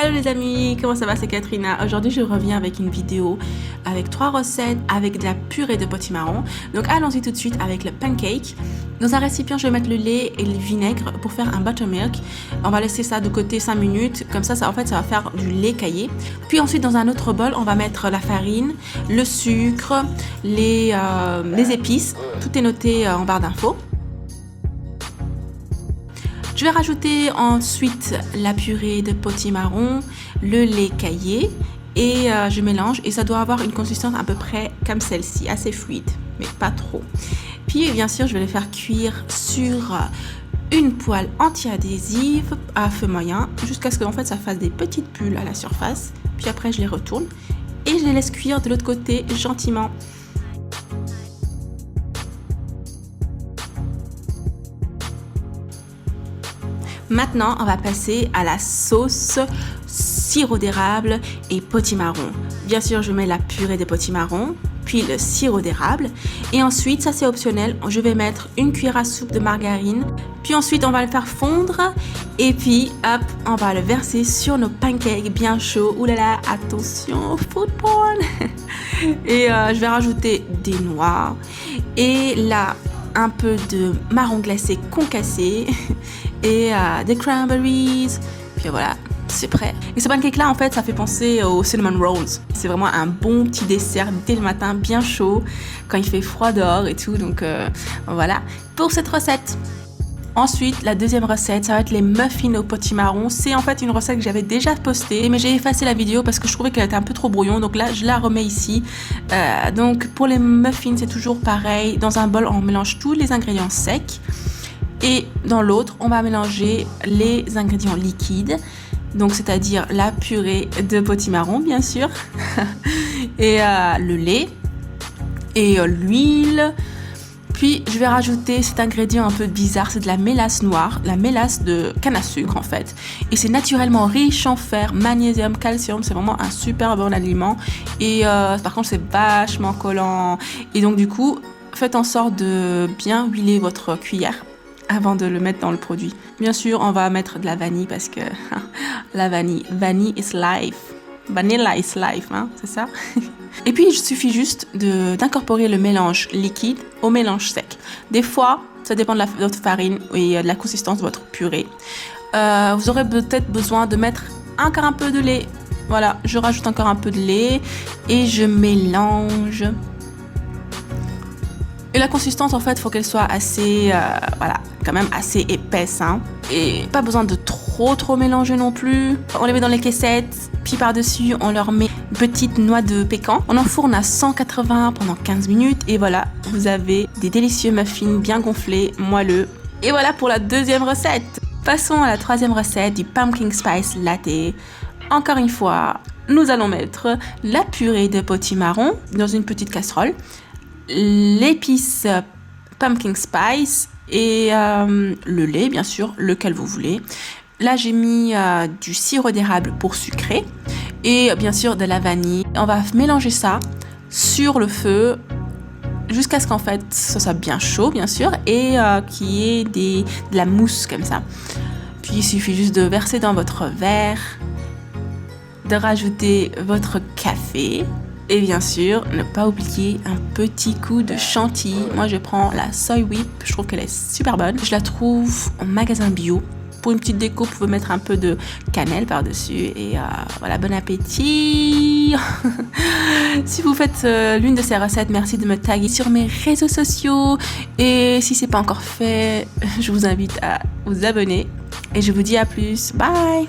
Hello les amis, comment ça va? C'est Katrina. Aujourd'hui je reviens avec une vidéo avec 3 recettes avec de la purée de potimarron. Donc allons-y tout de suite avec le pancake. Dans un récipient je vais mettre le lait et le vinaigre pour faire un buttermilk. On va laisser ça de côté 5 minutes, comme ça, ça va faire du lait caillé. Puis ensuite dans un autre bol on va mettre la farine, le sucre, les épices. Tout est noté en barre d'infos. Je vais rajouter ensuite la purée de potimarron, le lait caillé et je mélange et ça doit avoir une consistance à peu près comme celle-ci, assez fluide, mais pas trop. Puis bien sûr, je vais les faire cuire sur une poêle anti-adhésive à feu moyen jusqu'à ce que en fait, ça fasse des petites bulles à la surface. Puis après, je les retourne et je les laisse cuire de l'autre côté gentiment. Maintenant, on va passer à la sauce sirop d'érable et potimarron. Bien sûr, je mets la purée de potimarron, puis le sirop d'érable. Et ensuite, ça c'est optionnel, je vais mettre une cuillère à soupe de margarine. Puis ensuite, on va le faire fondre. Et puis, hop, on va le verser sur nos pancakes bien chauds. Ouh là là, attention, food porn. Et je vais rajouter des noix. Et là, un peu de marron glacé concassé et des cranberries. Puis voilà, c'est prêt. Et ce pancake là en fait ça fait penser aux cinnamon rolls. C'est vraiment un bon petit dessert dès le matin, bien chaud, quand il fait froid dehors et tout. Donc voilà pour cette recette. Ensuite, la deuxième recette, ça va être les muffins au potimarron. C'est en fait une recette que j'avais déjà postée, mais j'ai effacé la vidéo parce que je trouvais qu'elle était un peu trop brouillon. Donc là, je la remets ici. Donc pour les muffins, c'est toujours pareil. Dans un bol, on mélange tous les ingrédients secs. Et dans l'autre, on va mélanger les ingrédients liquides. Donc c'est-à-dire la purée de potimarron, bien sûr. Et le lait. Et l'huile. Puis je vais rajouter cet ingrédient un peu bizarre, c'est de la mélasse noire, la mélasse de canne à sucre en fait. Et c'est naturellement riche en fer, magnésium, calcium, c'est vraiment un super bon aliment. Et par contre c'est vachement collant. Et donc du coup, faites en sorte de bien huiler votre cuillère avant de le mettre dans le produit. Bien sûr, on va mettre de la vanille parce que la vanille is life. Vanilla is life, hein, c'est ça. Et puis, il suffit juste d'incorporer le mélange liquide au mélange sec. Des fois, ça dépend de votre farine et de la consistance de votre purée. Vous aurez peut-être besoin de mettre encore un peu de lait. Voilà, je rajoute encore un peu de lait et je mélange. Et la consistance, en fait, il faut qu'elle soit assez, voilà, quand même assez épaisse, hein. Et pas besoin de trop mélanger non plus. On les met dans les caissettes, puis par-dessus, on leur met une petite noix de pécan. On enfourne à 180 pendant 15 minutes. Et voilà, vous avez des délicieux muffins bien gonflés, moelleux. Et voilà pour la deuxième recette. Passons à la troisième recette du pumpkin spice latte. Encore une fois, nous allons mettre la purée de potimarron dans une petite casserole. L'épice pumpkin spice et le lait, bien sûr, lequel vous voulez. Là, j'ai mis du sirop d'érable pour sucrer et bien sûr de la vanille. On va mélanger ça sur le feu jusqu'à ce qu'en fait ça soit bien chaud, bien sûr, et qu'il y ait de la mousse comme ça. Puis il suffit juste de verser dans votre verre, de rajouter votre café. Et bien sûr, ne pas oublier un petit coup de chantilly. Moi, je prends la Soy Whip. Je trouve qu'elle est super bonne. Je la trouve en magasin bio. Pour une petite déco, vous pouvez mettre un peu de cannelle par-dessus. Et voilà, bon appétit. Si vous faites l'une de ces recettes, merci de me taguer sur mes réseaux sociaux. Et si ce n'est pas encore fait, je vous invite à vous abonner. Et je vous dis à plus. Bye!